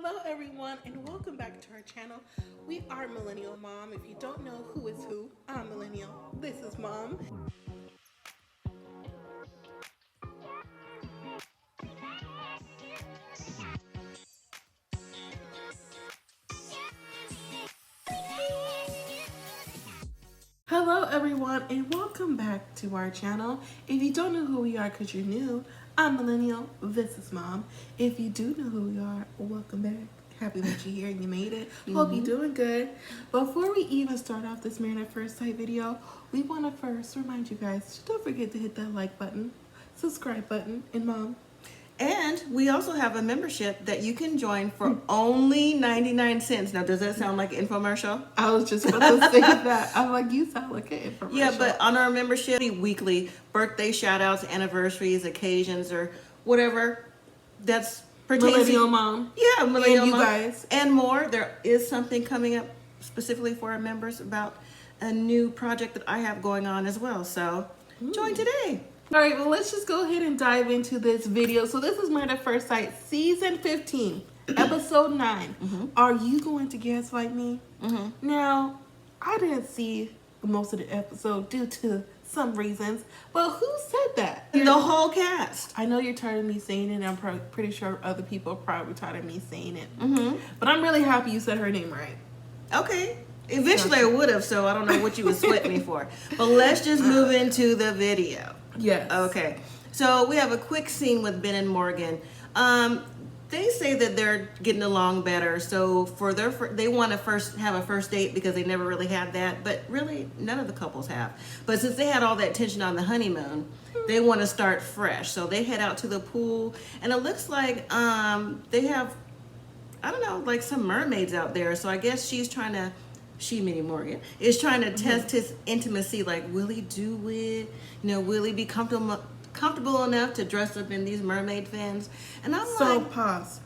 Hello everyone and welcome back to our channel. We are Millennial Mom. If you don't know who is who, I'm Millennial. This is Mom. Hello everyone and welcome back to our channel. If you don't know who we are because you're new, I'm Millennial. This is Mom. If you do know who we are, welcome back. Happy that you're here and you made it. Hope you're doing good. Before we even start off this Married at First Sight video, we want to first remind you guys, don't forget to hit that like button, subscribe button, and Mom. And we also have a membership that you can join for only 99 cents. Now, does that sound like an infomercial? I was just about to say that. I'm like, you sound like an infomercial. Yeah, but on our membership, weekly birthday shout outs, anniversaries, occasions, or whatever that's pertains Millennial Mom. Yeah, Millennial and you Mom. guys. And more. There is something coming up specifically for our members about a new project that I have going on as well. So join today. All right, well, let's just go ahead and dive into this video. So this is Married at First Sight, Season 15, Episode 9. Are you going to gaslight me? Now, I didn't see most of the episode due to some reasons, but who said that? The whole cast. I know you're tired of me saying it, and I'm pretty sure other people are probably tired of me saying it. But I'm really happy you said her name right. Okay. Eventually I would have, so I don't know what you would sweat me for. But let's just move into the video. Yes. Okay. So we have a quick scene with Ben and Morgan. They say that they're getting along better. So they want to first have a first date because they never really had that. But really, none of the couples have. But since they had all that tension on the honeymoon, they want to start fresh. So they head out to the pool. And it looks like they have, I don't know, like some mermaids out there. So I guess meaning Morgan, is trying to test his intimacy. Like, will he do it? Will he be comfortable enough to dress up in these mermaid fins? And I'm so like, pause.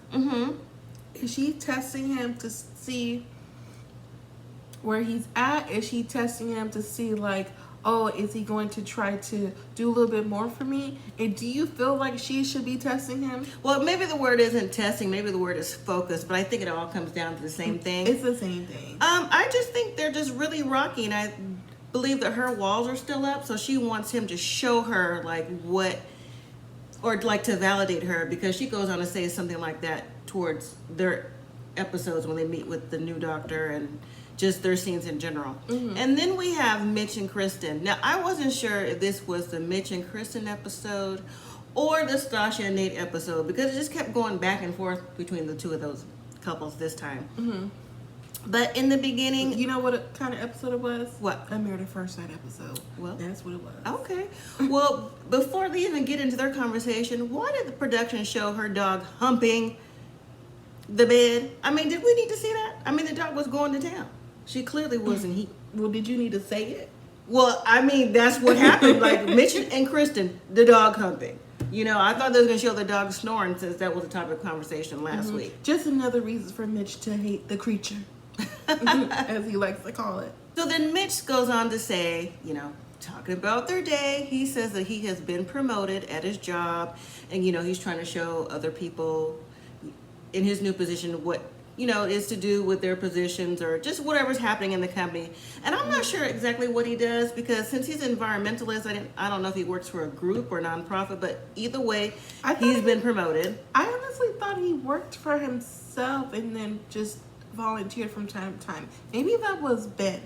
Is she testing him to see where he's at? Is she testing him to see, like, oh, is he going to try to do a little bit more for me? And do you feel like she should be testing him? Well, maybe the word isn't testing, maybe the word is focus, but I think it all comes down to the same thing. It's the same thing. I just think they're just really rocky, and I believe that her walls are still up, so she wants him to show her to validate her, because she goes on to say something like that towards their episodes when they meet with the new doctor and just their scenes in general. And then we have Mitch and Kristen. Now, I wasn't sure if this was the Mitch and Kristen episode or the Stashie and Nate episode, because it just kept going back and forth between the two of those couples this time. But in the beginning... You know what kind of episode it was? What? A Married at First Sight episode. Well, that's what it was. Okay. Well, before they even get into their conversation, why did the production show her dog humping the bed? I mean, did we need to see that? I mean, the dog was going to town. She clearly wasn't heat. Well, did you need to say it? Well, I mean, that's what happened. Like, Mitch and Kristen, the dog humping. I thought they were going to show the dog snoring, since that was the topic of conversation last week. Just another reason for Mitch to hate the creature, as he likes to call it. So then Mitch goes on to say, talking about their day, he says that he has been promoted at his job, and, he's trying to show other people in his new position what is to do with their positions or just whatever's happening in the company. And I'm not sure exactly what he does, because since he's an environmentalist, I don't know if he works for a group or nonprofit, but either way, he's been promoted. I honestly thought he worked for himself and then just volunteered from time to time. Maybe that was Ben.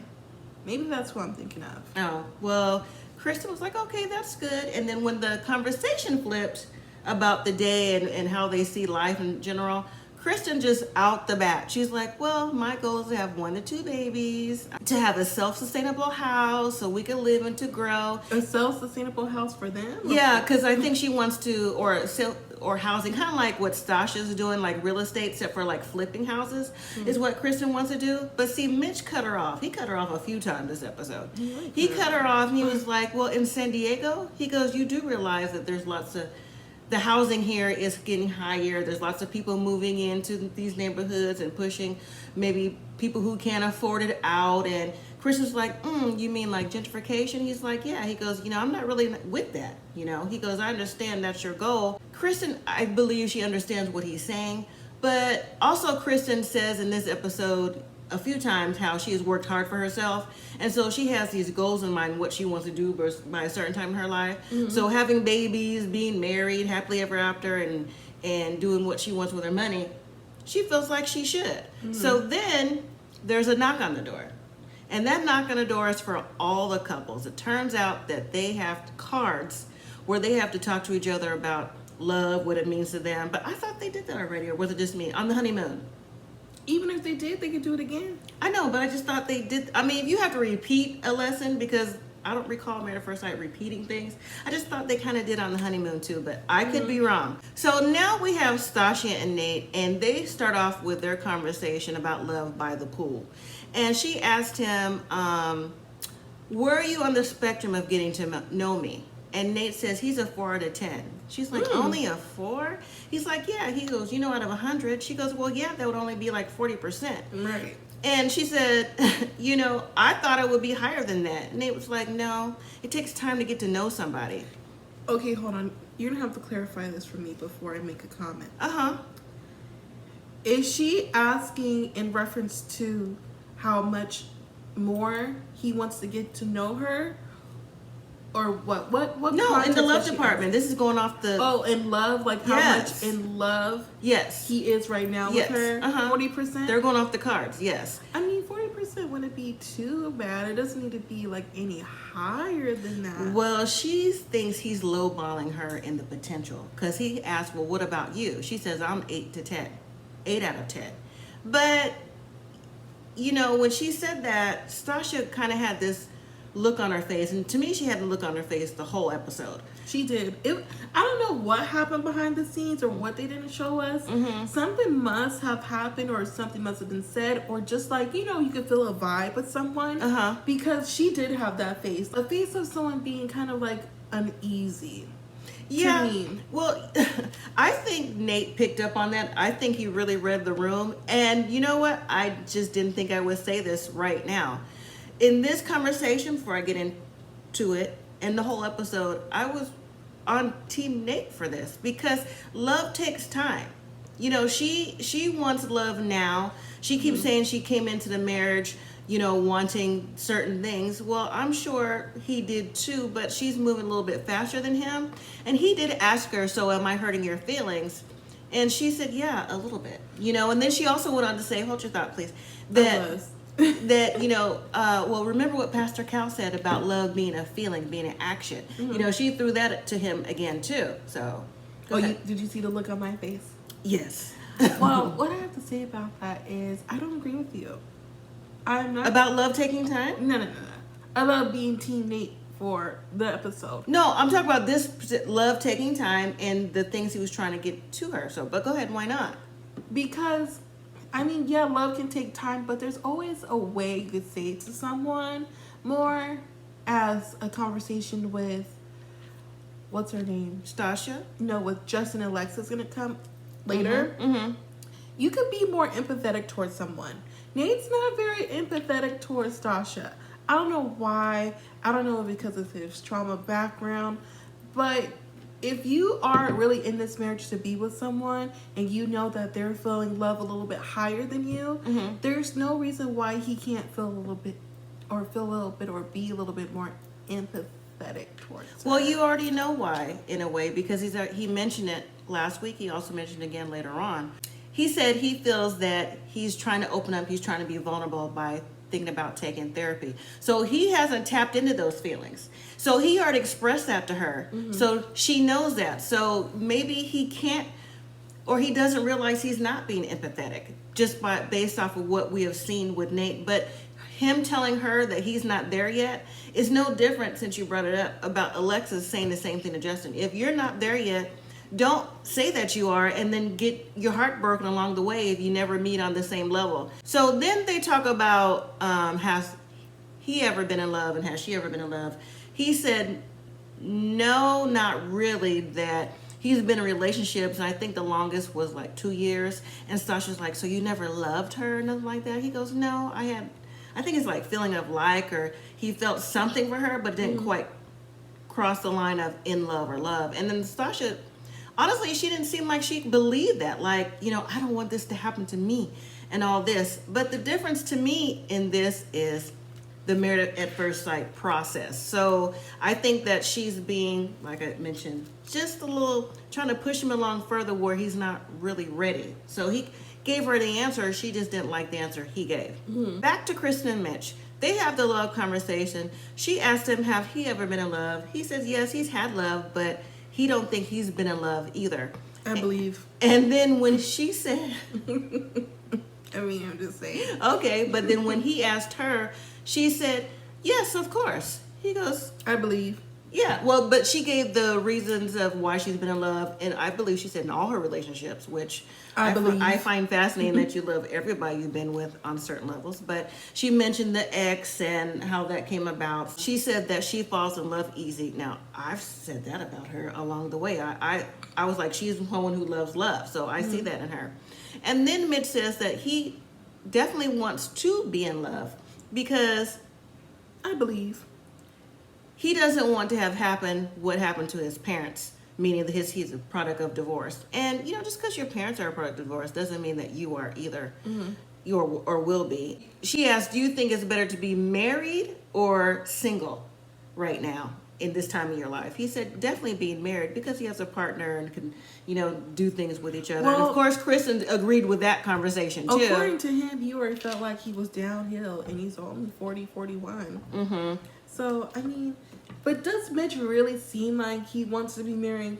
Maybe that's who I'm thinking of. Oh, well, Kristen was like, okay, that's good. And then when the conversation flipped about the day and how they see life in general, Kristen just out the bat, she's like, well, my goal is to have 1 to 2 babies, to have a self-sustainable house so we can live and to grow. A self-sustainable house for them? Yeah, because I think she wants to, or housing, kind of like what Stashie's doing, like real estate, except for like flipping houses, is what Kristen wants to do. But see, Mitch cut her off. He cut her off a few times this episode. He cut her off, and he was like, well, in San Diego, he goes, you do realize that there's lots of, the housing here is getting higher. There's lots of people moving into these neighborhoods and pushing maybe people who can't afford it out. And Kristen's like, you mean like gentrification? He's like, yeah. He goes, I'm not really with that. He goes, I understand that's your goal. Kristen, I believe she understands what he's saying, But also Kristen says in this episode a few times how she has worked hard for herself, and so she has these goals in mind, what she wants to do by a certain time in her life. So having babies, being married happily ever after, and doing what she wants with her money, she feels like she should. So then there's a knock on the door, and that knock on the door is for all the couples. It turns out that they have cards where they have to talk to each other about love, what it means to them. But I thought they did that already, or was it just me on the honeymoon? Even if they did, they could do it again. I know, but I just thought they did. I mean, if you have to repeat a lesson, because I don't recall Married at First Sight repeating things, I just thought they kind of did on the honeymoon too, but I could be wrong. So now we have Stashie and Nate, and they start off with their conversation about love by the pool. And she asked him, where are you on the spectrum of getting to know me? And Nate says he's a 4 out of 10. She's like, only a 4? He's like, yeah. He goes, out of 100. She goes, well, yeah, that would only be like 40%. Right. And she said, I thought it would be higher than that. And Nate was like, no, it takes time to get to know somebody. Okay, hold on. You're going to have to clarify this for me before I make a comment. Uh-huh. Is she asking in reference to how much more he wants to get to know her? Or what? No, in the love department. This is going off the... Oh, in love? Like how much in love he is right now with her? 40%? They're going off the cards, yes. I mean, 40% wouldn't be too bad. It doesn't need to be like any higher than that. Well, she thinks he's lowballing her in the potential. Because he asked, well, what about you? She says, I'm 8 to 10. 8 out of 10. But, when she said that, Stashie kind of had this look on her face, and to me she had a look on her face the whole episode. She did. I don't know what happened behind the scenes or what they didn't show us. Something must have happened, or something must have been said, or just like you could feel a vibe with someone, because she did have that face, a face of someone being kind of like uneasy. Yeah, well, I think Nate picked up on that. I think he really read the room, and you know what, I just didn't think I would say this right now. In this conversation, before I get into it, and the whole episode, I was on Team Nate for this, because love takes time. She wants love now. She keeps saying she came into the marriage, wanting certain things. Well, I'm sure he did too, but she's moving a little bit faster than him. And he did ask her, so am I hurting your feelings? And she said, yeah, a little bit. And then she also went on to say, hold your thought, please, well, remember what Pastor Cal said about love being a feeling, being an action. She threw that to him again too. So, did you see the look on my face? Yes. Well, what I have to say about that is I don't agree with you. I'm not about love taking time. No. About being Team Nate for the episode. No, I'm talking about this love taking time and the things he was trying to get to her. So, but go ahead. Why not? Because. I mean, yeah, love can take time, but there's always a way you could say it to someone more as a conversation with, what's her name? Stashie? No, with Justin and Alexis going to come later. You could be more empathetic towards someone. Nate's not very empathetic towards Stashie. I don't know why. I don't know because of his trauma background, but if you are really in this marriage to be with someone and you know that they're feeling love a little bit higher than you, there's no reason why he can't feel a little bit or be a little bit more empathetic towards her. Well, you already know why, in a way, because he mentioned it last week. He also mentioned it again later on. He said he feels that he's trying to open up, he's trying to be vulnerable by thinking about taking therapy. So he hasn't tapped into those feelings. So he already expressed that to her. So she knows that. So maybe he can't, or he doesn't realize he's not being empathetic just based off of what we have seen with Nate. But him telling her that he's not there yet is no different, since you brought it up, about Alexis saying the same thing to Justin. If you're not there yet, don't say that you are and then get your heart broken along the way if you never meet on the same level. So then they talk about has he ever been in love and has she ever been in love? He said, no, not really, that he's been in relationships, and I think the longest was like 2 years. And Stashie's like, so you never loved her or nothing like that? He goes, no, I think it's like feeling of like, or he felt something for her, but didn't quite cross the line of in love or love. And then Stashie honestly, she didn't seem like she believed that. Like, I don't want this to happen to me and all this. But the difference to me in this is the married at first sight process. So I think that she's being, like I mentioned, just a little trying to push him along further where he's not really ready. So he gave her the answer. She just didn't like the answer he gave. Back to Kristen and Mitch. They have the love conversation. She asked him, have he ever been in love? He says, yes, he's had love, but he don't think he's been in love either. I believe. And then when she said, I mean, I'm just saying. okay, but then when he asked her, she said, yes, of course. He goes, I believe. yeah, well, but she gave the reasons of why she's been in love, and I believe she said in all her relationships, which I find fascinating that you love everybody you've been with on certain levels. But she mentioned the ex and how that came about. She said that she falls in love easy. Now, I've said that about her along the way. I was like, she's someone who loves love, so I see that in her. And then Mitch says that he definitely wants to be in love because I believe. he doesn't want to have happen what happened to his parents, meaning that he's a product of divorce. And just because your parents are a product of divorce doesn't mean that you are either. You or will be. She asked, do you think it's better to be married or single right now in this time of your life? He said definitely being married because he has a partner and can do things with each other. Well, and of course Kristen agreed with that conversation too. According to him, he already felt like he was downhill, and he's only 40, 41. So, I mean, but does Mitch really seem like he wants to be married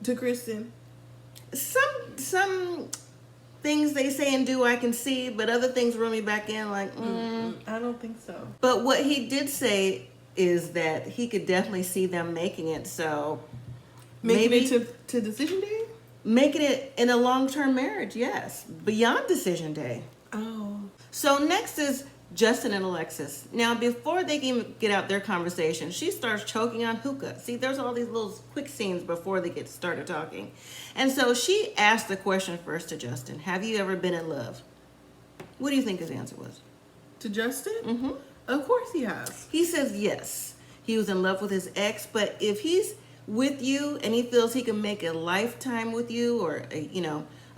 to Kristen? Some things they say and do I can see, but other things reel me back in like, I don't think so. But what he did say is that he could definitely see them making it. So Making it to decision day? Making it in a long-term marriage, yes. Beyond decision day. Oh. So next is Justin and Alexis. Now, before they can even get out their conversation, she starts choking on hookah. See, there's all these little quick scenes before they get started talking. And so she asked the question first to Justin, have you ever been in love? What do you think his answer was? To Justin? Of course he has. He says yes. He was in love with his ex, but if he's with you and he feels he can make a lifetime with you or,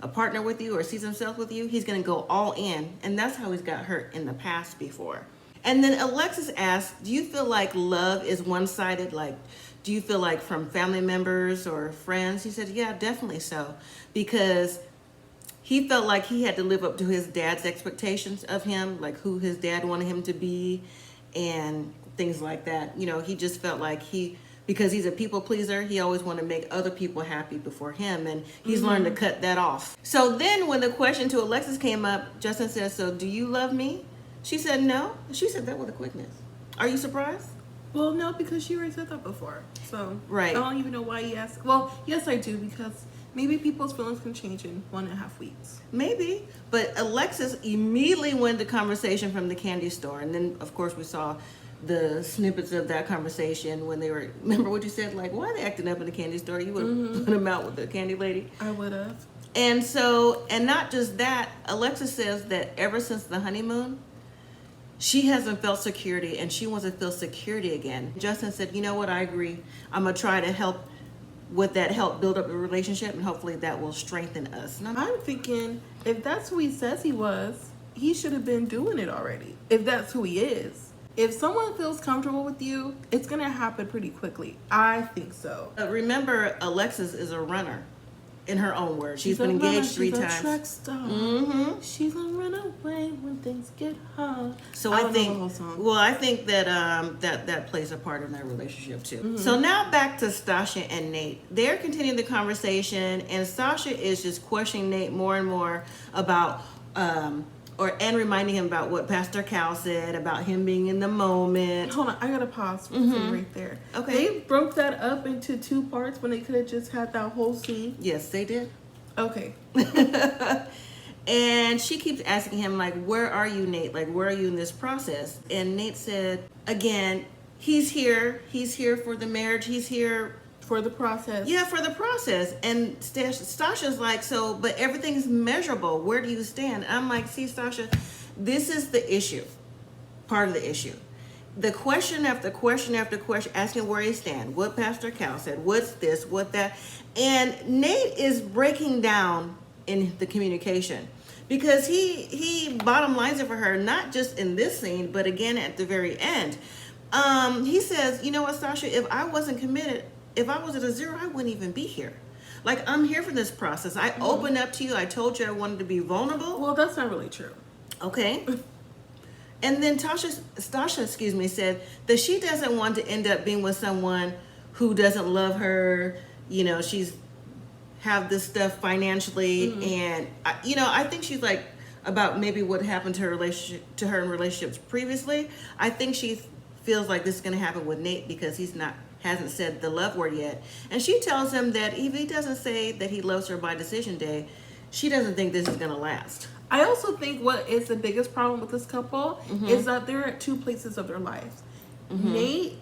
a partner with you or sees himself with you, he's going to go all in. And that's how he's got hurt in the past before. And then Alexis asked, do you feel like love is one-sided? Like, do you feel like from family members or friends? He said, yeah, definitely so. Because he felt like he had to live up to his dad's expectations of him, like who his dad wanted him to be and things like that. He just felt like because he's a people pleaser, he always wanted to make other people happy before him, and he's learned to cut that off. So then when the question to Alexis came up, Justin said, so do you love me? She said no. She said that with a quickness. Are you surprised? Well, no, because she already said that before. So Right. I don't even know why he asked. Well, yes, I do, because maybe people's feelings can change in 1.5 weeks. Maybe. But Alexis immediately went to conversation from the candy store, and then of course we saw the snippets of that conversation when they were, remember what you said, like, why are they acting up in the candy store? You would have put them out with the candy lady. I would have. And so, and not just that, Alexis says that ever since the honeymoon, she hasn't felt security and she wants to feel security again. Justin said, you know what, I agree. I'm going to try to help build up a relationship, and hopefully that will strengthen us. I'm thinking, if that's who he says he was, he should have been doing it already. If that's who he is. If someone feels comfortable with you, it's going to happen pretty quickly. I think so. Remember, Alexis is a runner, in her own words. She's been engaged 3 times. She's a track star. She's going to run away when things get hard. So I I don't think, know the whole song. well, I think that that plays a part in their relationship too. So now back to Stashie and Nate. They're continuing the conversation, and Stashie is just questioning Nate more and more about and reminding him about what Pastor Cal said about him being in the moment. Hold on, I gotta pause for a second right there. Okay. They broke that up into 2 parts when they could have just had that whole scene. Yes, they did. Okay. And she keeps asking him, like, where are you, Nate? Like, where are you in this process? And Nate said, again, he's here. He's here for the marriage. He's here For the process. Yeah, for the process. And Stasha's like, so, but everything's measurable. Where do you stand? I'm like, see, Stasha, this is the issue. Part of the issue. the question after question after question, asking where he stand, what Pastor Cal said, what's this, what that. And Nate is breaking down in the communication because he bottom lines it for her, not just in this scene, but again at the very end. He says, you know what, Stashie, if I wasn't committed, if I was at a 0, I wouldn't even be here. Like, I'm here for this process. I opened up to you. I told you I wanted to be vulnerable. Well, that's not really true. Okay. And then Stashie, said that she doesn't want to end up being with someone who doesn't love her. You know, she's have this stuff financially, and I think she's like about maybe what happened to her in relationships previously. I think she feels like this is going to happen with Nate because hasn't said the love word yet, and she tells him that if he doesn't say that he loves her by decision day, she doesn't think this is going to last. I also think what is the biggest problem with this couple is that they're at two places of their lives. Nate,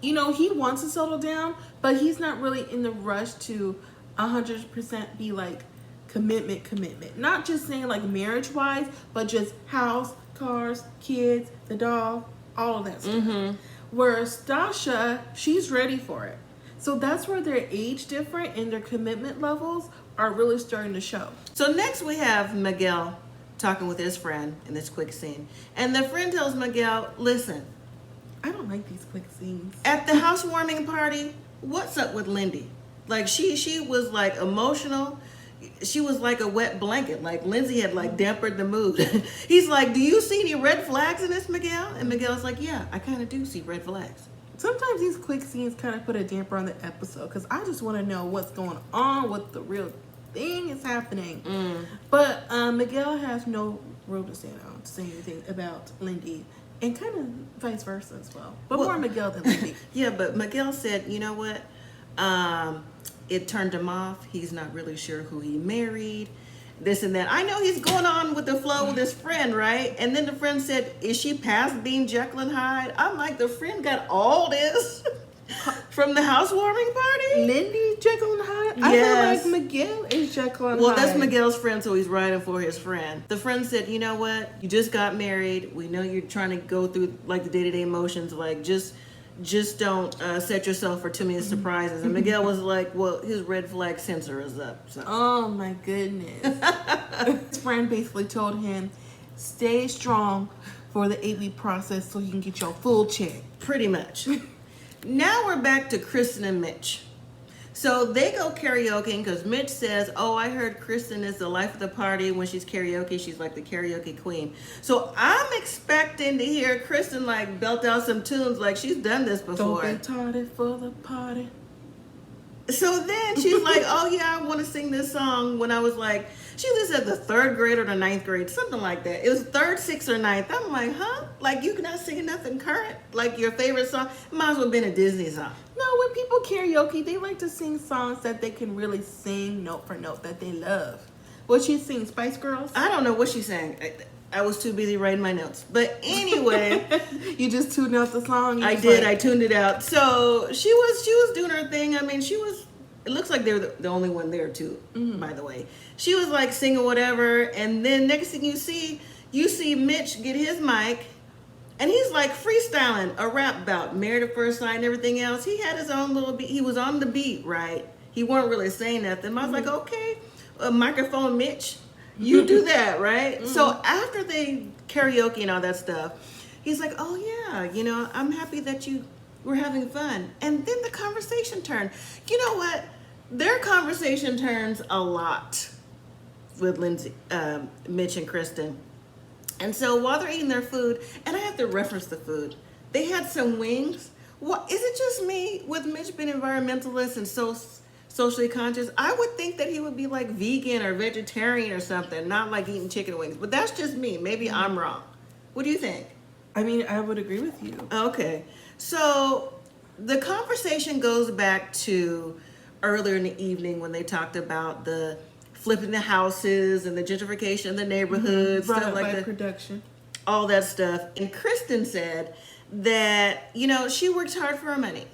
he wants to settle down, but he's not really in the rush to 100% be like commitment. Not just saying like marriage-wise, but just house, cars, kids, the dog, all of that stuff. Whereas Stashie, she's ready for it. So that's where their age different and their commitment levels are really starting to show. So next we have Miguel talking with his friend in this quick scene. And the friend tells Miguel, listen, I don't like these quick scenes. At the housewarming party, what's up with Lindy? Like she was like emotional. She was like a wet blanket. Like Lindsay had like dampened the mood. He's like, do you see any red flags in this, Miguel? And Miguel's like, yeah, I kind of do see red flags. Sometimes these quick scenes kind of put a damper on the episode because I just want to know what's going on, what the real thing is happening. But Miguel has no room to stand on to say anything about Lindy, and kind of vice versa as well. But more Miguel than Lindy. Yeah, but Miguel said, you know what? It turned him off. He's not really sure who he married. This and that. I know he's going on with the flow with his friend, right? And then the friend said, is she past being Jekyll and Hyde? I'm like, the friend got all this from the housewarming party? Lindy Jekyll and Hyde? Yes. I feel like Miguel is Jekyll and Hyde. Well, that's Miguel's friend, so he's riding for his friend. The friend said, you know what? You just got married. We know you're trying to go through like the day-to-day motions. Like, just don't set yourself for too many surprises. And Miguel was like, well, his red flag sensor is up. So. Oh my goodness. His friend basically told him, stay strong for the 8-week process so you can get your full check. Pretty much. Now we're back to Kristen and Mitch. So they go karaokeing because Mitch says, oh, I heard Kristen is the life of the party. When she's karaoke, she's like the karaoke queen. So I'm expecting to hear Kristen like belt out some tunes like she's done this before. Don't be tardy for the party. So then she's like, oh yeah, I want to sing this song when I was like, she was at the 3rd grade or the 9th grade, something like that. It was 3rd, 6th, or 9th. I'm like, huh? Like you cannot sing nothing current? Like your favorite song? It might as well have been a Disney song. No, when people karaoke, they like to sing songs that they can really sing note for note that they love. What she sing, Spice Girls? I don't know what she sang. I was too busy writing my notes. But anyway. You just tuned out the song? I did. I tuned it out. So she was doing her thing. I mean, it looks like they were the only one there too, by the way. She was like singing whatever. And then next thing you see Mitch get his mic. And he's like freestyling a rap about Married at First Sight and everything else. He had his own little beat. He was on the beat, right? He weren't really saying nothing. I was like, okay, microphone Mitch, you do that, right? So after they karaoke and all that stuff, he's like, oh yeah, I'm happy that you were having fun. And then the conversation turned. You know what? Their conversation turns a lot with Lindsay, Mitch and Kristen. And so while they're eating their food, and I have to reference the food, they had some wings. What is it just me with Mitch being environmentalist and so socially conscious? I would think that he would be like vegan or vegetarian or something, not like eating chicken wings. But that's just me. Maybe I'm wrong. What do you think? I mean, I would agree with you. Okay. So the conversation goes back to earlier in the evening when they talked about the flipping the houses and the gentrification of the neighborhoods, stuff like that. Production. All that stuff. And Kristen said that, she works hard for her money.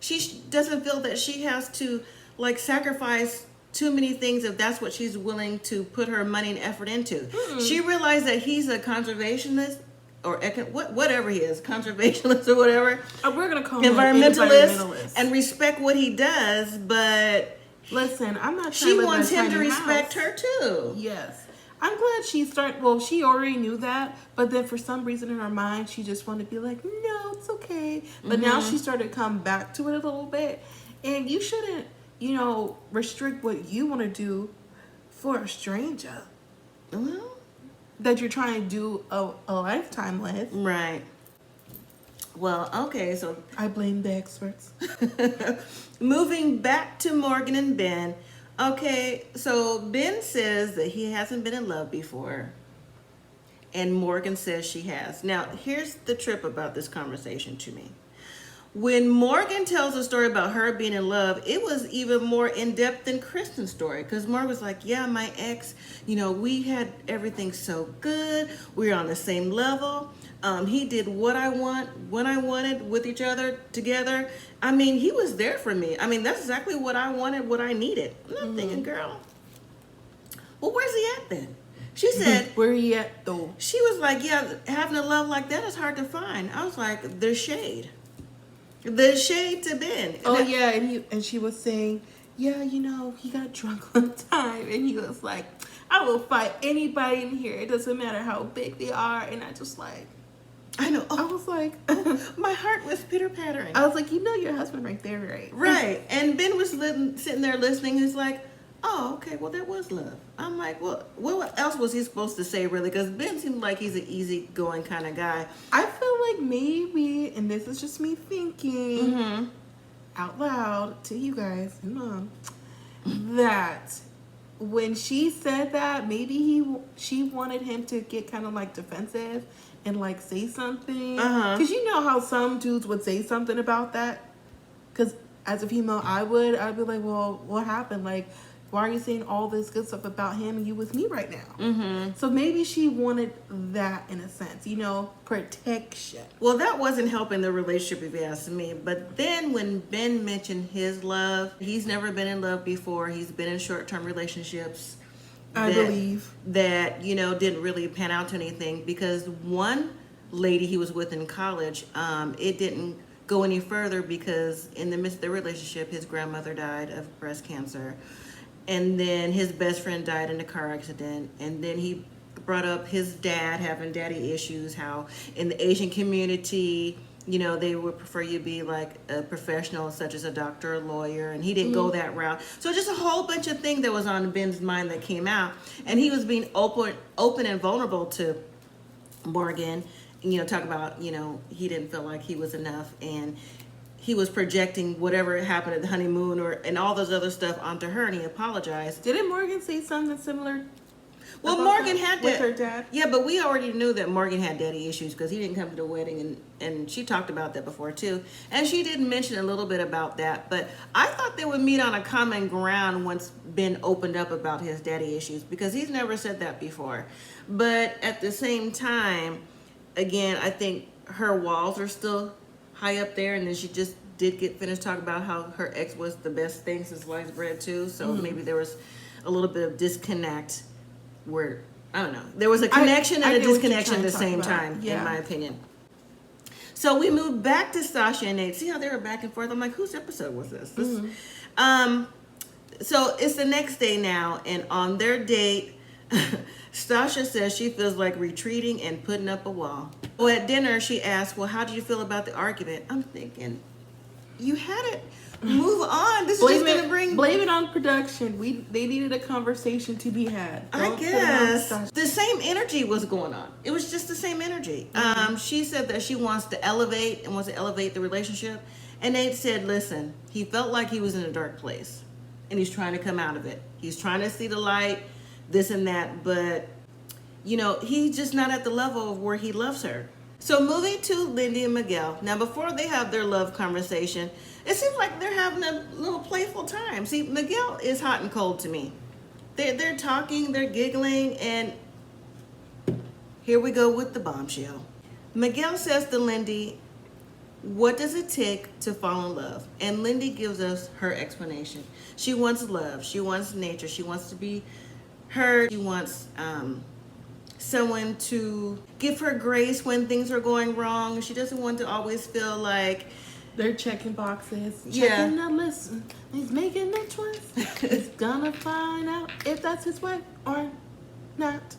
She doesn't feel that she has to like sacrifice too many things if that's what she's willing to put her money and effort into. She realized that he's a conservationist whatever he is, conservationist or whatever. We're gonna call him environmentalist and respect what he does, but listen, I'm not. She wants him to respect her too. Yes, I'm glad she started. Well, she already knew that, but then for some reason in her mind, she just wanted to be like, no, it's okay. But now she started to come back to it a little bit, and you shouldn't, restrict what you want to do for a stranger. Well, that you're trying to do a lifetime with. Right. Well, okay, so I blame the experts. Moving back to Morgan and Ben. Okay, so Ben says that he hasn't been in love before. And Morgan says she has. Now, here's the trip about this conversation to me. When Morgan tells a story about her being in love, it was even more in-depth than Kristen's story. Because Morgan was like, yeah, my ex, we had everything so good. We were on the same level. He did what I want, when I wanted, with each other, together. I mean, he was there for me. I mean, that's exactly what I wanted, what I needed. I'm thinking, girl, well, where's he at then? She said, where he at, though? She was like, yeah, having a love like that is hard to find. I was like, there's shade. The shade to Ben. Oh, yeah, and she was saying, yeah, he got drunk one time, and he was like, I will fight anybody in here. It doesn't matter how big they are. And I just like, I know. I was like, my heart was pitter-pattering. I was like, your husband right there, right? Right. And Ben was sitting there listening. He's like, oh, okay, well, that was love. I'm like, well, what else was he supposed to say, really? Because Ben seemed like he's an easygoing kind of guy. I feel like maybe, and this is just me thinking out loud to you guys and Mom, that when she said that, maybe she wanted him to get kind of like defensive and like say something. Because you know how some dudes would say something about that? Because as a female, I'd be like, well, what happened? Like, why are you saying all this good stuff about him and you with me right now? So maybe she wanted that in a sense, protection. Well, that wasn't helping the relationship if you ask me. But then when Ben mentioned his love, he's never been in love before. He's been in short-term relationships. I believe. That, didn't really pan out to anything because one lady he was with in college, it didn't go any further because in the midst of the relationship, his grandmother died of breast cancer. And then his best friend died in a car accident. And then he brought up his dad having daddy issues, how in the Asian community, they would prefer you be like a professional such as a doctor or lawyer. And he didn't go that route. So just a whole bunch of things that was on Ben's mind that came out. And he was being open and vulnerable to Morgan. And, talk about, he didn't feel like he was enough. And he was projecting whatever happened at the honeymoon and all those other stuff onto her, and he apologized. Didn't Morgan say something similar? Well, Morgan had with her dad. Yeah, but we already knew that Morgan had daddy issues because he didn't come to the wedding, and she talked about that before too. And she did mention a little bit about that, but I thought they would meet on a common ground once Ben opened up about his daddy issues because he's never said that before. But at the same time, again, I think her walls are still high up there, and then she just did get finished talking about how her ex was the best thing since sliced bread too. So maybe there was a little bit of disconnect where, I don't know, there was a connection and a disconnection at the same time, in my opinion. So we moved back to Stashie and Nate. See how they were back and forth? I'm like, whose episode was this? So it's the next day now, and on their date, Stashie says she feels like retreating and putting up a wall. Well, at dinner, she asked, well, how did you feel about the argument? I'm thinking, you had it. Move on. This is just going to bring... Blame it on production. They needed a conversation to be had. I guess. The same energy was going on. It was just the same energy. She said that she wants to elevate and wants to elevate the relationship. And Nate said, listen, he felt like he was in a dark place. And he's trying to come out of it. He's trying to see the light, this and that. But, he's just not at the level of where he loves her. So moving to Lindy and Miguel. Now, before they have their love conversation, it seems like they're having a little playful time. See, Miguel is hot and cold to me. They're talking, they're giggling, and here we go with the bombshell. Miguel says to Lindy, what does it take to fall in love? And Lindy gives us her explanation. She wants love. She wants nature. She wants to be heard. She wants someone to give her grace when things are going wrong. She doesn't want to always feel like they're checking boxes. Yeah. Checking the list. He's making the choice. He's gonna find out if that's his way or not.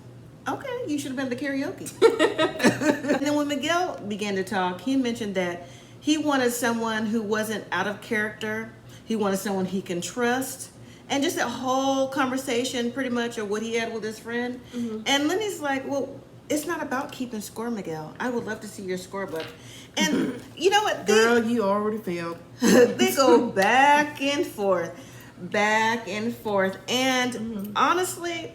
Okay, you should have been at the karaoke. And then when Miguel began to talk, he mentioned that he wanted someone who wasn't out of character. He wanted someone he can trust. And just that whole conversation, pretty much, of what he had with his friend. And Lenny's like, well, it's not about keeping score, Miguel. I would love to see your scorebook. And you know what? Girl, you already failed. They go back and forth. And honestly,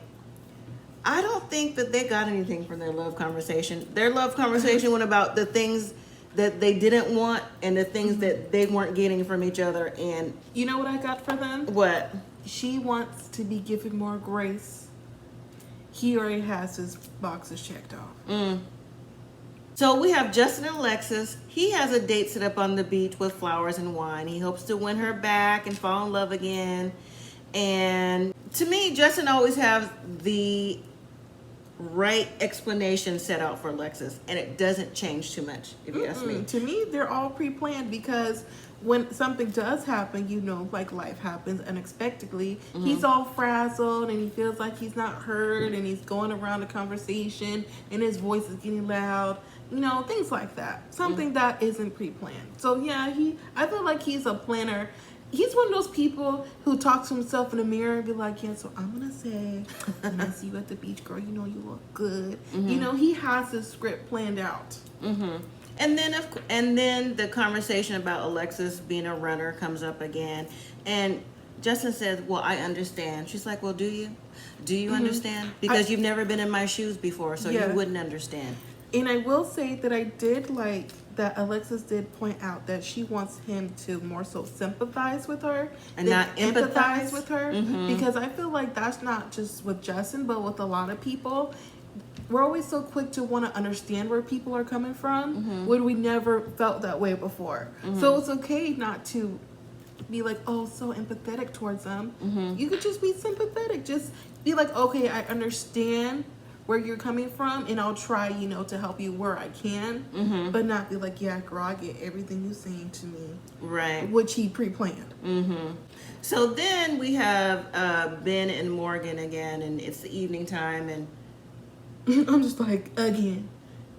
I don't think that they got anything from their love conversation. Their love conversation went about the things that they didn't want and the things that they weren't getting from each other. And you know what I got for them? what? She wants to be given more grace. He already has his boxes checked off. So we have Justin and Alexis. He has a date set up on the beach with flowers and wine. He hopes to win her back and fall in love again. And to me, Justin always has the right explanation set out for Alexis, and it doesn't change too much, if you ask me. To me, they're all pre-planned because when something does happen, you know, like life happens unexpectedly, he's all frazzled and he feels like he's not heard and he's going around the conversation and his voice is getting loud, you know, things like that. Something that isn't pre-planned. So yeah, I feel like he's a planner. He's one of those people who talks to himself in the mirror and be like, yeah, so I'm going to say, when I see you at the beach, girl, you know you look good. You know, he has his script planned out. And then the conversation about Alexis being a runner comes up again. And Justin says, well, I understand. She's like, well, do you? Do you understand? Because you've never been in my shoes before, so you wouldn't understand. And I will say that I did like that Alexis did point out that she wants him to more so sympathize with her and than not empathize with her. Because I feel like that's not just with Justin, but with a lot of people. We're always so quick to want to understand where people are coming from when we never felt that way before. So it's okay not to be like, oh, so empathetic towards them. You could just be sympathetic. Just be like, okay, I understand where you're coming from, and I'll try, you know, to help you where I can, but not be like, yeah, girl, I get everything you're saying to me. Right. Which he pre-planned. So then we have Ben and Morgan again, and it's the evening time, and I'm just like, again,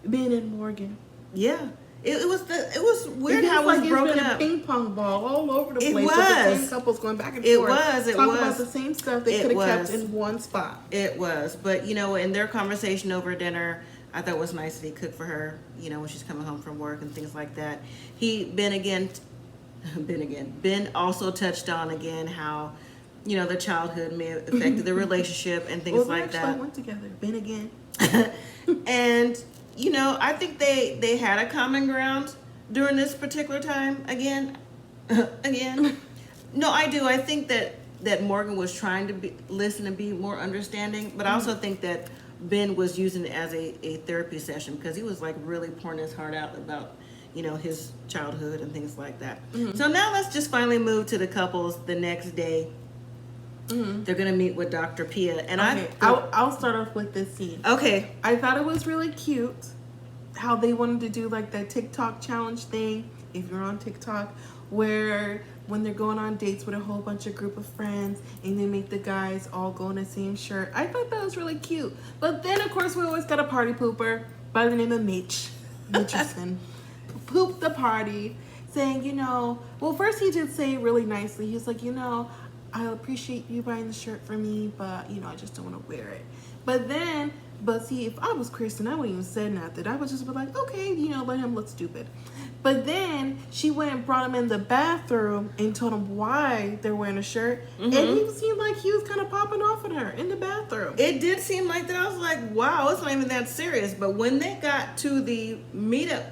Ben and Morgan. yeah. It was weird how it was like broken it's been up. a ping pong ball all over the It place. was. With the same couples going back and It forth. was. Talk about the same stuff they could have kept in one spot. It was. But, you know, in their conversation over dinner, I thought it was nice that he cooked for her, you know, when she's coming home from work and things like that. Ben also touched on again how, you know, the childhood may have affected the relationship and things like that. They went together. Ben again. And, you know, I think they had a common ground during this particular time again. No, I do. I think that Morgan was trying to listen and be more understanding, but I also think that Ben was using it as a therapy session because he was like really pouring his heart out about, you know, his childhood and things like that. So now let's just finally move to the couples the next day. They're gonna meet with Dr. Pia, and I'll start off with this scene. Okay. I thought it was really cute how they wanted to do like that TikTok challenge thing, if you're on TikTok, where when they're going on dates with a whole bunch of group of friends and they make the guys all go in the same shirt. I thought that was really cute. But then of course we always got a party pooper by the name of Mitchison. Pooped the party saying, you know, well first he did say really nicely, he was like, you know, I appreciate you buying the shirt for me, but you know, I just don't want to wear it. But see, if I was Kristen, I wouldn't even say nothing. I would just be like, okay, you know, let him look stupid. But then she went and brought him in the bathroom and told him why they're wearing a shirt. And he seemed like he was kind of popping off at her in the bathroom. It did seem like that. I was like, wow, it's not even that serious. But when they got to the meetup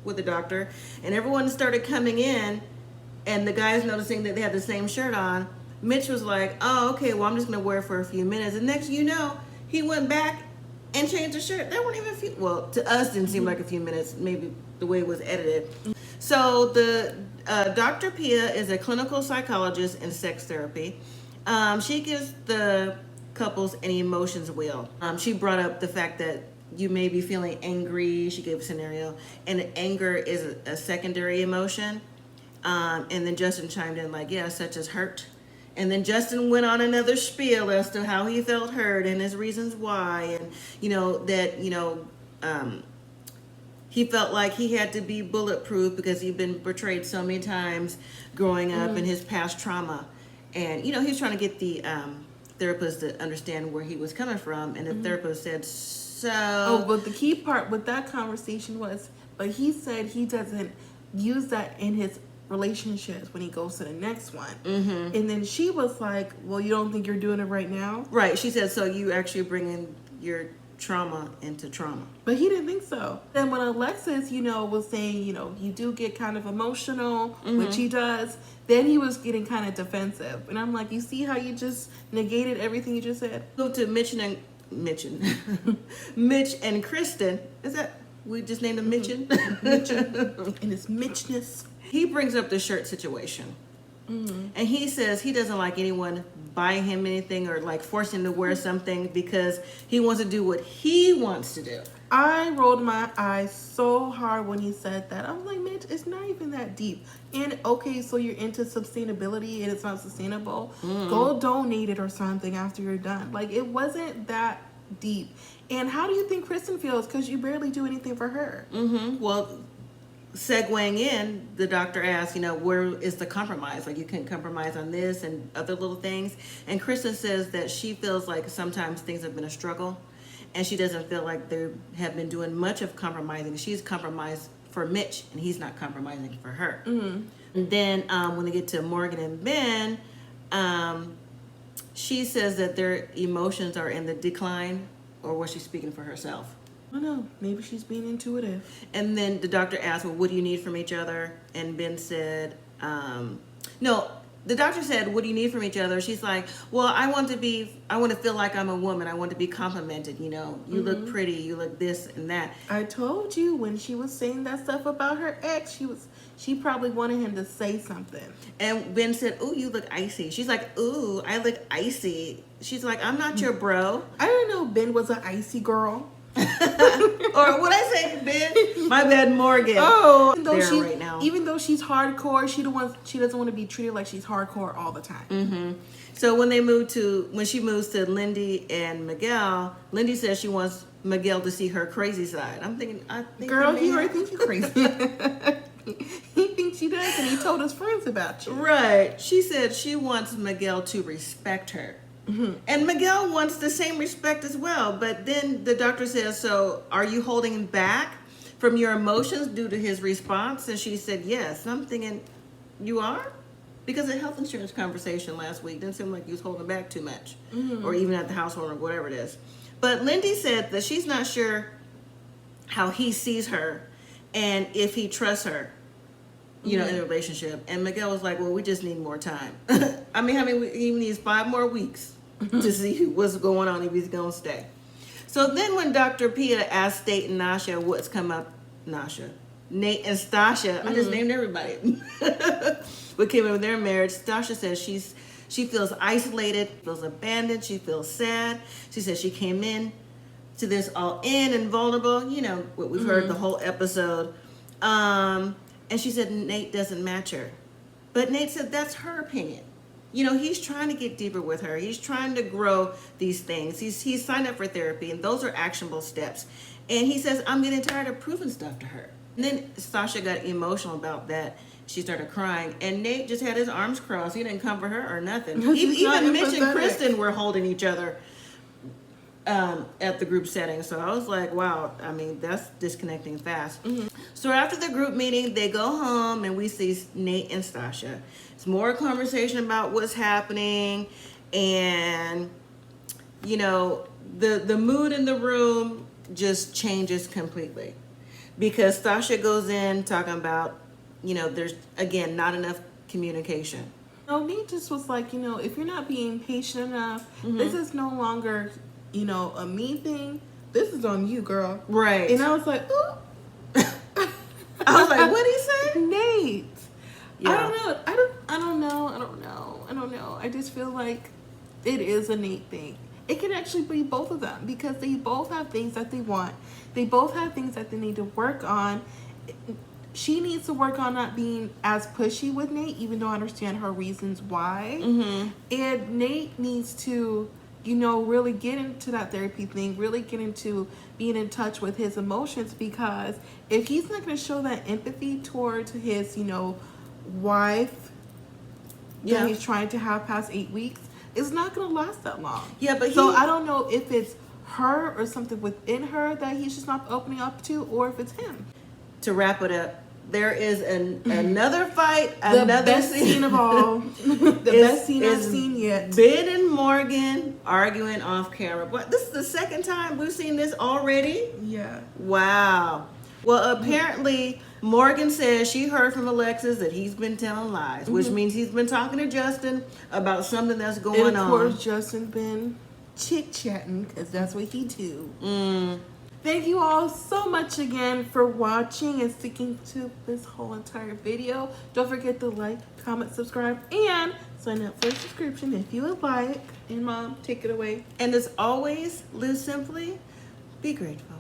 with the doctor and everyone started coming in and the guys noticing that they had the same shirt on, Mitch was like, oh, okay, well, I'm just going to wear it for a few minutes. And next you know, he went back and changed the shirt. That weren't even a few, well, to us didn't seem like a few minutes, maybe the way it was edited. So the Dr. Pia is a clinical psychologist in sex therapy. She gives the couples and emotions will. She brought up the fact that you may be feeling angry. She gave a scenario, and anger is a secondary emotion. And then Justin chimed in like, yeah, such as hurt. And then Justin went on another spiel as to how he felt hurt and his reasons why. And, he felt like he had to be bulletproof because he'd been betrayed so many times growing up in his past trauma. And, he was trying to get the therapist to understand where he was coming from. And the therapist said, Oh, but the key part with that conversation was, but he said he doesn't use that in his relationships when he goes to the next one. And then she was like, well, you don't think you're doing it right now? Right. She said, so you actually bringing your trauma into trauma. But he didn't think so. Then when Alexis, was saying, you do get kind of emotional, which he does, then he was getting kind of defensive. And I'm like, you see how you just negated everything you just said? Go to Mitch and Kristen. Is that, we just named him Mitchin? And it's Mitchness. He brings up the shirt situation. And he says he doesn't like anyone buying him anything or like forcing him to wear something because he wants to do what he wants to do. I rolled my eyes so hard when he said that. I was like, Mitch, it's not even that deep. And okay, so you're into sustainability and it's not sustainable. Go donate it or something after you're done. Like, it wasn't that deep. And how do you think Kristen feels? Because you barely do anything for her. Well, segueing in, the doctor asked, where is the compromise? Like, you can compromise on this and other little things. And Kristen says that she feels like sometimes things have been a struggle, and she doesn't feel like they have been doing much of compromising. She's compromised for Mitch, and he's not compromising for her. And then when they get to Morgan and Ben, she says that their emotions are in the decline, or was she speaking for herself? I don't know. Maybe she's being intuitive. And then the doctor asked, well, what do you need from each other? And Ben said, no, the doctor said, what do you need from each other? She's like, well, I want to feel like I'm a woman. I want to be complimented. You look pretty. You look this and that. I told you when she was saying that stuff about her ex, she probably wanted him to say something. And Ben said, ooh, you look icy. She's like, ooh, I look icy. She's like, I'm not your bro. I didn't know Ben was an icy girl. Or what I say, Ben? My bad, Morgan. Oh, even though she's hardcore, she doesn't want to be treated like she's hardcore all the time. So when she moves to Lindy and Miguel, Lindy says she wants Miguel to see her crazy side. I think girl, he already thinks you're crazy. He thinks she does, and he told his friends about you. Right. She said she wants Miguel to respect her. And Miguel wants the same respect as well. But then the doctor says, so are you holding back from your emotions due to his response? And she said, yes. And I'm thinking, you are? Because the health insurance conversation last week didn't seem like you was holding back too much. Or even at the household or whatever it is. But Lindy said that she's not sure how he sees her and if he trusts her, in a relationship. And Miguel was like, well, we just need more time. I mean, he needs 5 more weeks to see what's going on if he's going to stay. So then when Dr. Pia asked Nate and Nate and Stashie, I just named everybody, what came in with their marriage, Stashie says she feels isolated, feels abandoned, she feels sad. She says she came in to this all in and vulnerable, what we've heard the whole episode. And she said Nate doesn't match her. But Nate said that's her opinion. He's trying to get deeper with her. He's trying to grow these things. He's signed up for therapy, and those are actionable steps. And he says, I'm getting tired of proving stuff to her. And then Stashie got emotional about that. She started crying. And Nate just had his arms crossed. He didn't comfort her or nothing. Even Mitch and Kristen were holding each other at the group setting. So I was like, wow, that's disconnecting fast. So after the group meeting, they go home and we see Nate and Stashie. It's more conversation about what's happening, and the mood in the room just changes completely because Stashie goes in talking about there's again not enough communication. Nate just was like, if you're not being patient enough, this is no longer a me thing. This is on you, girl. Right. And I was like, ooh. I was like, what did he say? Nate. Yeah. I don't know. I just feel like it is a Nate thing. it can actually be both of them because they both have things that they want. They both have things that they need to work on. She needs to work on not being as pushy with Nate, even though I understand her reasons why. And Nate needs to, you know, really get into that therapy thing, really get into being in touch with his emotions, because if he's not going to show that empathy towards his, you know, wife that he's trying to have past 8 weeks, it's not going to last that long. Yeah, but so I don't know if it's her or something within her that he's just not opening up to, or if it's him. To wrap it up, there is another fight, The another best scene of all. The best scene I've seen yet. Ben and Morgan arguing off camera. What? This is the second time we've seen this already? Yeah. Wow. Well, apparently Morgan says she heard from Alexis that he's been telling lies, which means he's been talking to Justin about something that's going on. And of course, Justin been chit-chatting, because that's what he do. Thank you all so much again for watching and sticking to this whole entire video. Don't forget to like, comment, subscribe, and sign up for a subscription if you would like. And Mom, take it away. And as always, live simply, be grateful.